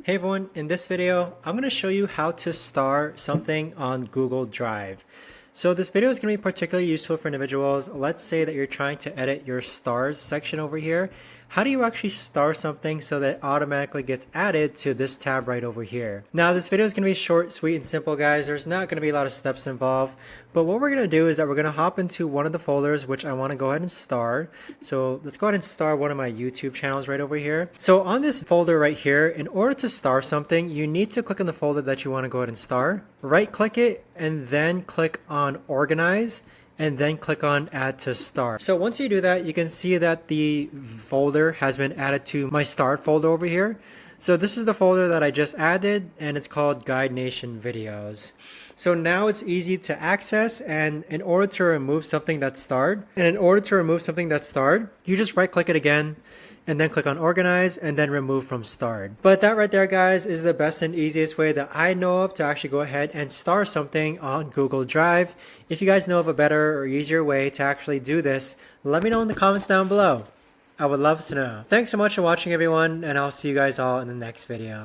Hey everyone, in this video, I'm going to show you how to star something on Google Drive. So this video is going to be particularly useful for individuals. Let's say that you're trying to edit your stars section over here. How do you actually star something so that it automatically gets added to this tab right over here? Now this video is going to be short, sweet, and simple, guys. There's not going to be a lot of steps involved. But what we're going to do is that we're going to hop into one of the folders which I want to go ahead and star. So let's go ahead and star one of my YouTube channels right over here. So on this folder right here, in order to star something, you need to click on the folder that you want to go ahead and star. Right click it and then click on Organize, and then click on Add to Star. So once you do that, you can see that the folder has been added to my starred folder over here. So this is the folder that I just added, and it's called Guide Nation Videos. So now it's easy to access, and in order to remove something that's starred, you just right click it again, and then click on Organize, and then Remove from Starred. But that right there, guys, is the best and easiest way that I know of to actually go ahead and star something on Google Drive. If you guys know of a better or easier way to actually do this, let me know in the comments down below. I would love to know. Thanks so much for watching, everyone, and I'll see you guys all in the next video.